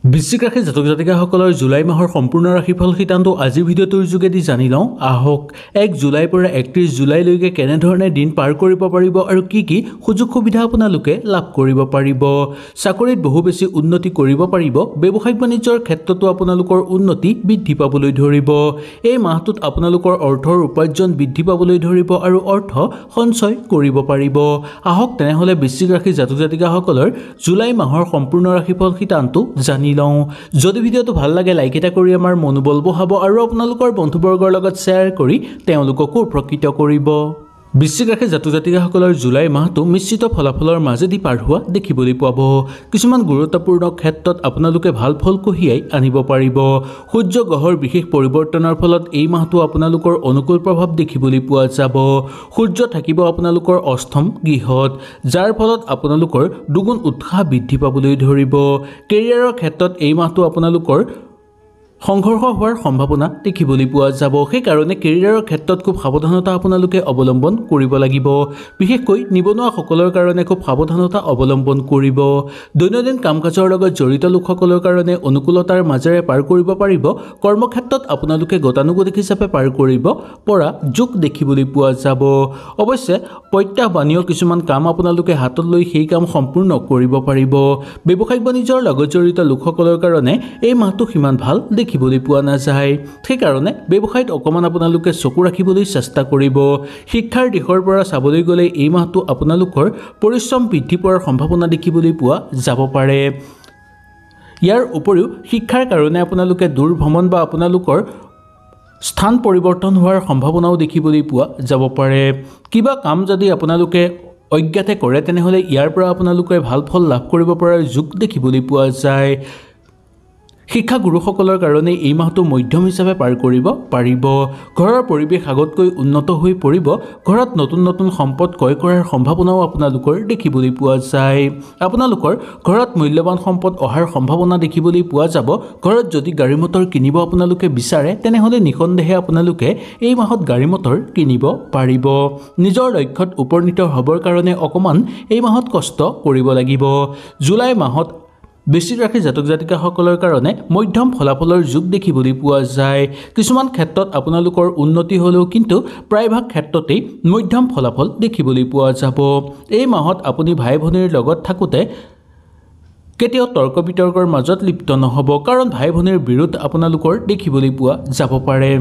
বৃশ্চিক ৰাশিৰ জাতক জাতিকাসকলৰ জুলাই মাহৰ সম্পূৰ্ণ ৰাশিফল সিদ্ধান্ত আজিৰ ভিডিঅ'টোৰ যোগেদি জানি লওঁ আহক 1 জুলাইৰ পৰা 31 জুলাইলৈকে কেনেধৰণে দিন পাৰ কৰিব পাৰিব আৰু কি সুযোগ সুবিধা আপোনালোকে লাভ কৰিব পাৰিব চাকৰিত বহু বেছি উন্নতি কৰিব পাৰিব ব্যৱসায়িক বাণিজ্যৰ ক্ষেত্ৰতো আপোনালোকৰ উন্নতি বৃদ্ধি পাবলৈ ধৰিব এই মাহটোত আপোনালোকৰ অৰ্থৰ উপাৰ্জন বৃদ্ধি পাবলৈ ধৰিব আৰু অৰ্থ সঞ্চয় কৰিব পাৰিব আহক তেনেহলে বৃশ্চিক ৰাশিৰ জাতক জাতিকাসকলৰ জুলাই মাহৰ সম্পূৰ্ণ ৰাশিফল সিদ্ধান্ত জানি যদি ভিডিঅ'টো ভাল লাগে লাইক এটা কৰি আমাৰ মনোবল বঢ়াব আৰু আপোনালোকৰ বন্ধুবৰ্গৰ লগত শ্বেয়াৰ কৰি তেওঁলোককো উপকৃত কৰিব বৃশ্চিক ৰাশিৰ জাতক জাতিকাসকলৰ জুলাই মাহটো মিশ্ৰিত ফলাফলৰ মাজেদি পাৰ হোৱা দেখিবলৈ পাব কিছুমান গুৰুত্বপূৰ্ণ ক্ষেত্ৰত আপোনালোকে ভাল ফল কঢ়িয়াই আনিব পাৰিব সূৰ্য গ্ৰহৰ বিশেষ পৰিৱৰ্তনৰ ফলত এই মাহটো আপোনালোকৰ অনুকূল প্ৰভাৱ দেখিবলৈ পোৱা যাব সূৰ্য থাকিব আপোনালোকৰ অষ্টম গৃহত যাৰ ফলত আপোনালোকৰ দুগুণ উৎসাহ বৃদ্ধি পাবলৈ ধৰিব কেৰিয়াৰৰ ক্ষেত্ৰত এই মাহটো আপোনালোকৰ সংঘৰ্ষ হোৱাৰ সম্ভাৱনা দেখিবলৈ পোৱা যাব সেই কাৰণে কেৰিয়াৰৰ ক্ষেত্ৰত খুব সাৱধানতা আপোনালোকে অৱলম্বন কৰিব লাগিব বিশেষকৈ নিবনুৱাসকলৰ কাৰণে খুব সাৱধানতা অৱলম্বন কৰিব দৈনন্দিন কাম-কাজৰ লগত জড়িত লোকসকলৰ কাৰণে অনুকূলতাৰ মাজেৰে পাৰ কৰিব পাৰিব কৰ্মক্ষেত্ৰত আপোনালোকে গতানুগতিক হিচাপে পাৰ কৰিব পৰা যোগ দেখিবলৈ পোৱা যাব অৱশ্যে প্ৰত্যাহ্বানীয় কিছুমান কাম আপোনালোকে হাতত লৈ সেই কাম সম্পূৰ্ণ কৰিব পাৰিব ব্যৱসায়িক বাণিজ্যৰ লগত জড়িত লোকসকলৰ কাৰণে এই মাহটো সিমান ভাল দেখিবলৈ পোৱা নাযায় সেই কাৰণে ব্যৱসায়ত অকমান আপোনালোকে চকু ৰাখিবলৈ চেষ্টা কৰিব শিক্ষাৰ দিশৰ পৰা চাবলৈ গ'লে এই মাহটো আপোনালোকৰ পৰিশ্ৰম বৃদ্ধি পোৱাৰ সম্ভাৱনা দেখিবলৈ পোৱা যাব পাৰে ইয়াৰ উপৰিও শিক্ষাৰ কাৰণে আপোনালোকে দূৰ ভ্ৰমণ বা আপোনালোকৰ স্থান পৰিৱৰ্তন হোৱাৰ সম্ভাৱনাও দেখিবলৈ পোৱা যাব পাৰে কিবা কাম যদি আপোনালোকে অজ্ঞাতে কৰে তেনেহলে ইয়াৰ পৰা আপোনালোকে ভাল ফল লাভ কৰিব পৰাৰ যোগ দেখিবলৈ পোৱা যায় শিক্ষাগুৰুসকলৰ কাৰণে এই মাহটো মধ্যম হিচাপে পাৰ কৰিব পাৰিব ঘৰৰ পৰিৱেশ আগতকৈ উন্নত হৈ পৰিব ঘৰত নতুন নতুন সম্পদ ক্ৰয় কৰাৰ সম্ভাৱনাও আপোনালোকৰ দেখিবলৈ পোৱা যায় আপোনালোকৰ ঘৰত মূল্যৱান সম্পদ অহাৰ সম্ভাৱনা দেখিবলৈ পোৱা যাব ঘৰত যদি গাড়ী মটৰ কিনিব আপোনালোকে বিচাৰে তেনেহলে নিখন্দেহে আপোনালোকে এই মাহত গাড়ী মটৰ কিনিব পাৰিব নিজৰ লক্ষ্যত উপনীত হ'বৰ কাৰণে অকমান এই মাহত কষ্ট কৰিব লাগিব জুলাই মাহত বৃশ্চিক ৰাশিৰ জাতক জাতিকাসকলৰ কাৰণে মধ্যম ফলাফলৰ যোগ দেখিবলৈ পোৱা যায় কিছুমান ক্ষেত্ৰত আপোনালোকৰ উন্নতি হ'লেও কিন্তু প্ৰায়ভাগ ক্ষেত্ৰতেই মধ্যম ফলাফল দেখিবলৈ পোৱা যাব এই মাহত আপুনি ভাই ভনীৰ লগত থাকোঁতে কেতিয়াও তৰ্ক বিতৰ্কৰ মাজত লিপ্ত নহ'ব কাৰণ ভাই ভনীৰ বিৰোধ আপোনালোকৰ দেখিবলৈ পোৱা যাব পাৰে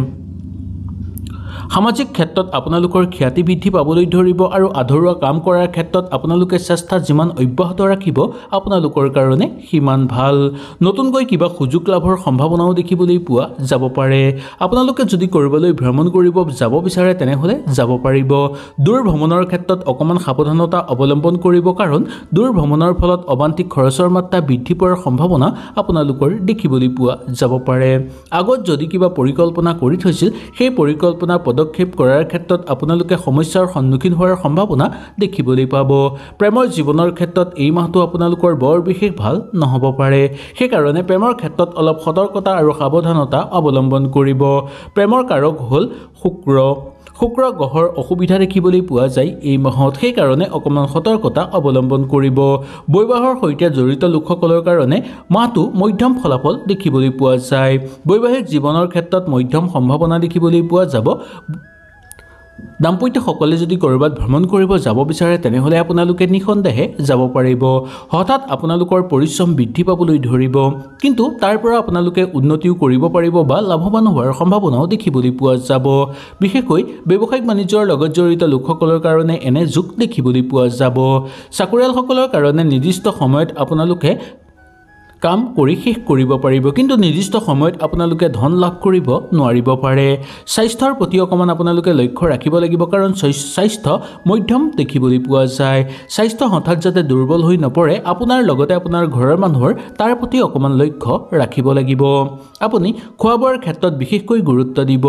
সামাজিক ক্ষেত্ৰত আপোনালোকৰ খ্যাতি বৃদ্ধি পাবলৈ ধৰিব আৰু আধৰুৱা কাম কৰাৰ ক্ষেত্ৰত আপোনালোকে চেষ্টা যিমান অব্যাহত ৰাখিব আপোনালোকৰ কাৰণে সিমান ভাল নতুনকৈ কিবা সুযোগ লাভৰ সম্ভাৱনাও দেখিবলৈ পোৱা যাব পাৰে আপোনালোকে যদি কৰবালৈ ভ্ৰমণ কৰিব যাব বিচাৰে তেনেহলে যাব পাৰিব দূৰ ভ্ৰমণৰ ক্ষেত্ৰত অকমান সাৱধানতা অৱলম্বন কৰিব কাৰণ দূৰ ভ্ৰমণৰ ফলত অবান্তিক খৰচৰ মাত্ৰা বৃদ্ধি পোৱাৰ সম্ভাৱনা আপোনালোকৰ দেখিবলৈ পোৱা যাব পাৰে আগত যদি কিবা পৰিকল্পনা কৰি থৈছিল সেই পৰিকল্পনা পদক্ষেপ কৰাৰ ক্ষেত্ৰত আপোনালোকে সমস্যাৰ সন্মুখীন হোৱাৰ সম্ভাৱনা দেখিবলৈ পাব প্ৰেমৰ জীৱনৰ ক্ষেত্ৰত এই মাহটো আপোনালোকৰ বৰ বিশেষ ভাল নহ'ব পাৰে সেই কাৰণে প্ৰেমৰ ক্ষেত্ৰত অলপ সতৰ্কতা আৰু সাৱধানতা অৱলম্বন কৰিব প্ৰেমৰ কাৰক হ'ল শুক্ৰ গ্ৰহৰ অসুবিধা দেখিবলৈ পোৱা যায় এই মাহত সেই কাৰণে অকমান সতৰ্কতা অৱলম্বন কৰিব বৈবাহৰ সৈতে জড়িত লোকসকলৰ কাৰণে মাহটো মধ্যম ফলাফল দেখিবলৈ পোৱা যায় বৈবাহিক জীৱনৰ ক্ষেত্ৰত মধ্যম সম্ভাৱনা দেখিবলৈ পোৱা যাব দাম্পত্যসকলে যদি কৰবাত ভ্ৰমণ কৰিব যাব বিচাৰে তেনেহলে আপোনালোকে নিখন্দেহে যাব পাৰিব হঠাৎ আপোনালোকৰ পৰিশ্ৰম বৃদ্ধি পাবলৈ ধৰিব কিন্তু তাৰ পৰা আপোনালোকে উন্নতিও কৰিব পাৰিব বা লাভৱান হোৱাৰ সম্ভাৱনাও দেখিবলৈ পোৱা যাব বিশেষকৈ ব্যৱসায়িক বাণিজ্যৰ লগত জড়িত লোকসকলৰ কাৰণে এনে যোগ দেখিবলৈ পোৱা যাব চাকৰিয়ালসকলৰ কাৰণে নিৰ্দিষ্ট সময়ত আপোনালোকে কাম কৰি শেষ কৰিব পাৰিব কিন্তু নিৰ্দিষ্ট সময়ত আপোনালোকে ধন লাভ কৰিব নোৱাৰিব পাৰে স্বাস্থ্যৰ প্ৰতি অকমান আপোনালোকে লক্ষ্য ৰাখিব লাগিব কাৰণ স্বাস্থ্য মধ্যম দেখিবলৈ পোৱা যায় স্বাস্থ্য হঠাৎ যাতে দুৰ্বল হৈ নপৰে আপোনাৰ লগতে আপোনাৰ ঘৰৰ মানুহৰ তাৰ প্ৰতি অকমান লক্ষ্য ৰাখিব লাগিব আপুনি খোৱা বোৱাৰ ক্ষেত্ৰত বিশেষকৈ গুৰুত্ব দিব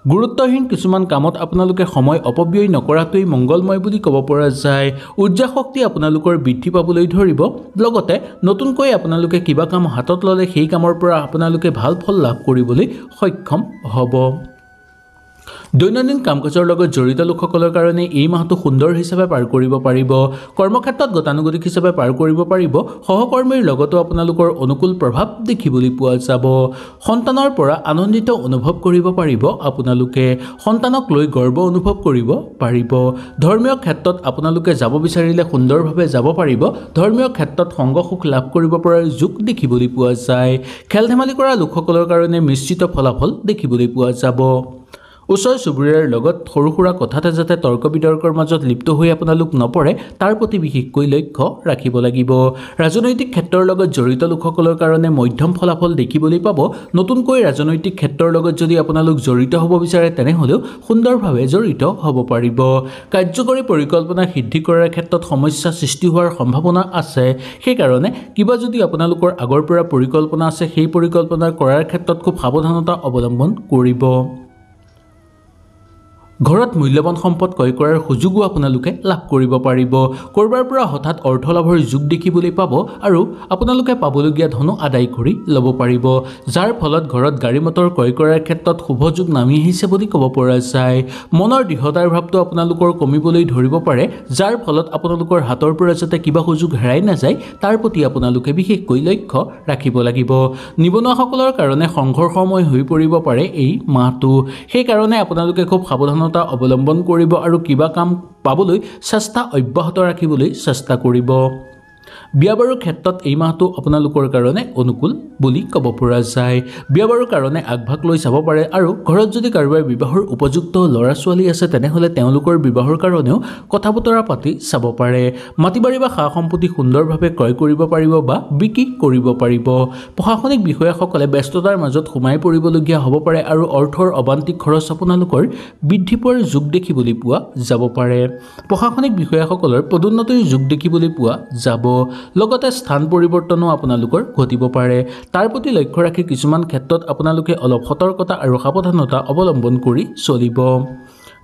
গুৰুত্বহীন কিছুমান কামত আপোনালোকে সময় অপব্যয় নকৰাটোই মংগলময় বুলি ক'ব পৰা যায় উৰ্জা শক্তি আপোনালোকৰ বৃদ্ধি পাবলৈ ধৰিব লগতে নতুনকৈ আপোনালোকে কিবা কাম হাতত ল'লে সেই কামৰ পৰা আপোনালোকে ভাল ফল লাভ কৰিবলৈ সক্ষম হ'ব দৈনন্দিন কাম-কাজৰ লগত জড়িত লোকসকলৰ কাৰণে এই মাহটো সুন্দৰ হিচাপে পাৰ কৰিব পাৰিব। কৰ্মক্ষেত্ৰত গতানুগতিক হিচাপে পাৰ কৰিব পাৰিব। সহকৰ্মীৰ লগতো আপোনালোকৰ অনুকূল প্ৰভাৱ দেখিবলৈ পোৱা যাব। সন্তানৰ পৰা আনন্দিত অনুভৱ কৰিব পাৰিব আপোনালোকে। সন্তানক লৈ গৰ্ব অনুভৱ কৰিব পাৰিব। ধৰ্মীয় ক্ষেত্ৰত আপোনালোকে যাব বিচাৰিলে সুন্দৰভাৱে যাব পাৰিব। ধৰ্মীয় ক্ষেত্ৰত সংগ সুখ লাভ কৰিব পৰাৰ যোগ দেখিবলৈ পোৱা যায়। খেল-ধেমালি কৰা লোকসকলৰ কাৰণে মিশ্ৰিত ফলাফল দেখিবলৈ পোৱা যাব। ওচৰ চুবুৰীয়াৰ লগত সৰু সুৰা কথাতে যাতে তৰ্ক বিতৰ্কৰ মাজত লিপ্ত হৈ আপোনালোক নপৰে তাৰ প্ৰতি বিশেষকৈ লক্ষ্য ৰাখিব লাগিব। ৰাজনৈতিক ক্ষেত্ৰৰ লগত জড়িত লোকসকলৰ কাৰণে মধ্যম ফলাফল দেখিবলৈ পাব। নতুনকৈ ৰাজনৈতিক ক্ষেত্ৰৰ লগত যদি আপোনালোক জড়িত হ'ব বিচাৰে তেনেহ'লেও সুন্দৰভাৱে জড়িত হ'ব পাৰিব। কাৰ্যকৰী পৰিকল্পনা সিদ্ধি কৰাৰ ক্ষেত্ৰত সমস্যা সৃষ্টি হোৱাৰ সম্ভাৱনা আছে। সেইকাৰণে কিবা যদি আপোনালোকৰ আগৰ পৰা পৰিকল্পনা আছে সেই পৰিকল্পনা কৰাৰ ক্ষেত্ৰত খুব সাৱধানতা অৱলম্বন কৰিব। ঘৰত মূল্যৱান সম্পদ ক্ৰয় কৰাৰ সুযোগো আপোনালোকে লাভ কৰিব পাৰিব। কৰবাৰ পৰা হঠাৎ অৰ্থ লাভৰ যোগ দেখিবলৈ পাব আৰু আপোনালোকে পাবলগীয়া ধনো আদায় কৰি ল'ব পাৰিব। যাৰ ফলত ঘৰত গাড়ী মটৰ ক্ৰয় কৰাৰ ক্ষেত্ৰত শুভ যোগ নামি আহিছে বুলি ক'ব পৰা যায়। মনৰ দৃঢ়তাৰ ভাৱটো আপোনালোকৰ কমিবলৈ ধৰিব পাৰে। যাৰ ফলত আপোনালোকৰ হাতৰ পৰা যাতে কিবা সুযোগ হেৰাই নাযায় তাৰ প্ৰতি আপোনালোকে বিশেষকৈ লক্ষ্য ৰাখিব লাগিব। নিবনুৱাসকলৰ কাৰণে সংঘৰ্ষময় হৈ পৰিব পাৰে এই মাহটো। সেইকাৰণে আপোনালোকে খুব সাৱধানতা অৱলম্বন কৰিব আৰু কিবা কাম পাবলৈ চেষ্টা অব্যাহত ৰাখিবলৈ চেষ্টা কৰিব। বিয়া বাৰুৰ ক্ষেত্ৰত এই মাহটো আপোনালোকৰ কাৰণে অনুকূল বুলি ক'ব পৰা যায়। বিয়া বাৰুৰ কাৰণে আগভাগ লৈ চাব পাৰে আৰু ঘৰত যদি কাৰোবাৰ বিবাহৰ উপযুক্ত ল'ৰা ছোৱালী আছে তেনেহ'লে তেওঁলোকৰ বিবাহৰ কাৰণেও কথা বতৰা পাতি চাব পাৰে। মাটি বাৰী বা সা সম্পত্তি সুন্দৰভাৱে ক্ৰয় কৰিব পাৰিব বা বিক্ৰী কৰিব পাৰিব। প্ৰশাসনিক বিষয়াসকলে ব্যস্ততাৰ মাজত সোমাই পৰিবলগীয়া হ'ব পাৰে আৰু অৰ্থৰ অবান্তিক খৰচ আপোনালোকৰ বৃদ্ধি পোৱাৰ যোগ দেখিবলৈ পোৱা যাব পাৰে। প্ৰশাসনিক বিষয়াসকলৰ পদোন্নতিৰ যোগ দেখিবলৈ পোৱা যাব। লগতে স্থান পৰিৱৰ্তনো আপোনালোকৰ ঘটিব পাৰে। তাৰ প্ৰতি লক্ষ্য ৰাখি কিছুমান ক্ষেত্ৰত আপোনালোকে অলপ সতৰ্কতা আৰু সাৱধানতা অৱলম্বন কৰি চলিব।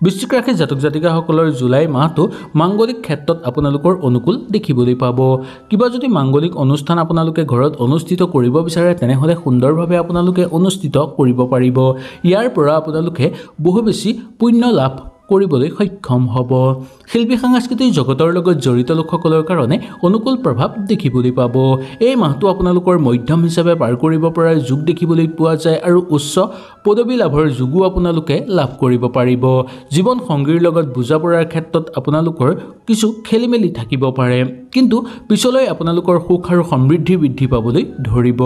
বৃশ্চিক ৰাশিৰ জাতক জাতিকাসকলৰ জুলাই মাহটো মাংগলিক ক্ষেত্ৰত আপোনালোকৰ অনুকূল দেখিবলৈ পাব। কিবা যদি মাংগলিক অনুষ্ঠান আপোনালোকে ঘৰত অনুষ্ঠিত কৰিব বিচাৰে তেনেহ'লে সুন্দৰভাৱে আপোনালোকে অনুষ্ঠিত কৰিব পাৰিব। ইয়াৰ পৰা আপোনালোকে বহু বেছি পুণ্য লাভ কৰিবলৈ সক্ষম হ'ব। শিল্পী সাংস্কৃতিক জগতৰ লগত জড়িত লোকসকলৰ কাৰণে অনুকূল প্ৰভাৱ দেখিবলৈ পাব। এই মাহটো আপোনালোকৰ মধ্যম হিচাপে পাৰ কৰিব পৰাৰ যোগ দেখিবলৈ পোৱা যায় আৰু উচ্চ পদবী লাভৰ যোগো আপোনালোকে লাভ কৰিব পাৰিব। জীৱন সংগীৰ লগত বুজা পৰাৰ ক্ষেত্ৰত আপোনালোকৰ কিছু খেলিমেলি থাকিব পাৰে, কিন্তু পিছলৈ আপোনালোকৰ সুখ আৰু সমৃদ্ধি বৃদ্ধি পাবলৈ ধৰিব।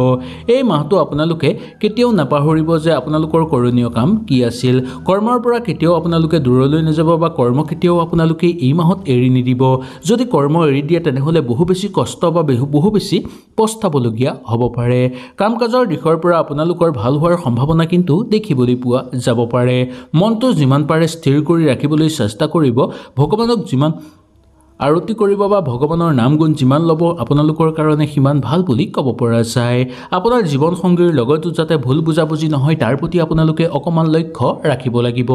এই মাহটো আপোনালোকে কেতিয়াও নাপাহৰিব যে আপোনালোকৰ কৰণীয় কাম কি আছিল। কৰ্মৰ পৰা কেতিয়াও আপোনালোকে দূৰলৈ নাযাব বা কৰ্ম কেতিয়াও আপোনালোকে এই মাহত এৰি নিদিব। যদি কৰ্ম এৰি দিয়ে তেনেহ'লে বহু বেছি কষ্ট বা বহু বেছি পস্তাবলগীয়া হ'ব পাৰে। কাম কাজৰ দিশৰ পৰা আপোনালোকৰ ভাল হোৱাৰ সম্ভাৱনা কিন্তু দেখিবলৈ পোৱা যাব পাৰে। মনটো যিমান পাৰে স্থিৰ কৰি ৰাখিবলৈ চেষ্টা কৰিব। ভগৱানক যিমান আৰতি কৰিব বা ভগৱানৰ নাম গুণ যিমান ল'ব আপোনালোকৰ কাৰণে সিমান ভাল বুলি ক'ব পৰা যায়। আপোনাৰ জীৱন সংগীৰ লগতো যাতে ভুল বুজাবুজি নহয় তাৰ প্ৰতি আপোনালোকে অকণমান লক্ষ্য ৰাখিব লাগিব।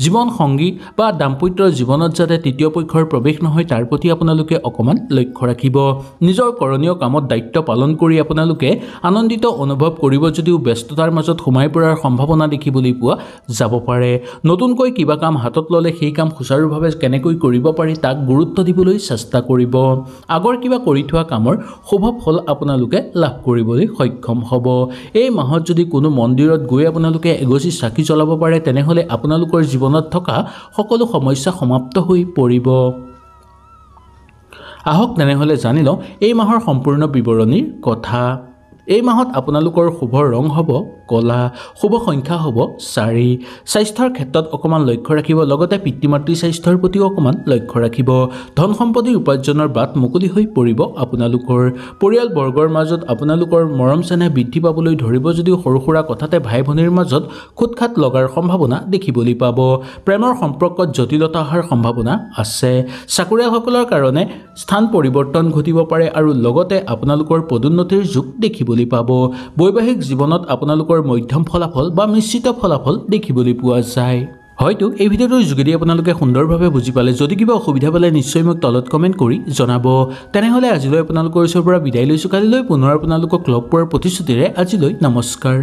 জীৱন সংগী বা দাম্পত্যৰ জীৱনত যাতে তৃতীয় পক্ষৰ প্ৰৱেশ নহয় তাৰ প্ৰতি আপোনালোকে অকণমান লক্ষ্য ৰাখিব। নিজৰ কৰণীয় কামত দায়িত্ব পালন কৰি আপোনালোকে আনন্দিত অনুভৱ কৰিব যদিও ব্যস্ততাৰ মাজত সোমাই পৰাৰ সম্ভাৱনা দেখিবলৈ পোৱা যাব পাৰে। নতুনকৈ কিবা কাম হাতত ল'লে সেই কাম সুচাৰুভাৱে কেনেকৈ কৰিব পাৰি তাক গুৰুত্ব দিব চেষ্টা কৰিব। আগৰ কিবা কৰি থোৱা কামৰ শুভ ফল আপোনালোকে লাভ কৰিবলৈ সক্ষম হ'ব। এই মাহত যদি কোনো মন্দিৰত গৈ আপোনালোকে এগছি চাকি জ্বলাব পাৰে তেনেহ'লে আপোনালোকৰ জীৱনত থকা সকলো সমস্যা সমাপ্ত হৈ পৰিব। আহক তেনেহ'লে জানি লওঁ এই মাহৰ সম্পূৰ্ণ বিৱৰণীৰ কথা। এই মাহত আপোনালোকৰ শুভ ৰং হ'ব কলা, শুভ সংখ্যা হ'ব 4। স্বাস্থ্যৰ ক্ষেত্ৰত অকণমান লক্ষ্য ৰাখিব। লগতে পিতৃ মাতৃৰ স্বাস্থ্যৰ প্ৰতিও অকণমান লক্ষ্য ৰাখিব। ধন সম্পত্তিৰ উপাৰ্জনৰ বাট মুকলি হৈ পৰিব আপোনালোকৰ। পৰিয়ালবৰ্গৰ মাজত আপোনালোকৰ মৰম চেনেহ বৃদ্ধি পাবলৈ ধৰিব যদিও সৰু সুৰা কথাতে ভাই ভনীৰ মাজত খুটখাট লগাৰ সম্ভাৱনা দেখিবলৈ পাব। প্ৰেমৰ সম্পৰ্কত জটিলতা অহাৰ সম্ভাৱনা আছে। চাকৰিয়ালসকলৰ কাৰণে স্থান পৰিৱৰ্তন ঘটিব পাৰে আৰু লগতে আপোনালোকৰ পদোন্নতিৰ যোগ দেখিবলৈ পাব। বৈবাহিক জীৱনত আপোনালোকৰ মধ্যম ফলাফল বা মিশ্ৰিত ফলাফল দেখিবলৈ পোৱা যায়। হয়তো এই ভিডিঅ'টোৰ যোগেদি আপোনালোকে সুন্দৰভাৱে বুজি পালে। যদি কিবা অসুবিধা পালে নিশ্চয় মোক তলত কমেণ্ট কৰি জনাব। তেনেহ'লে আজিলৈ আপোনালোকৰ ওচৰৰ পৰা বিদায় লৈছোঁ। কালিলৈ পুনৰ আপোনালোকক লগ পোৱাৰ প্ৰতিশ্ৰুতিৰে আজিলৈ নমস্কাৰ।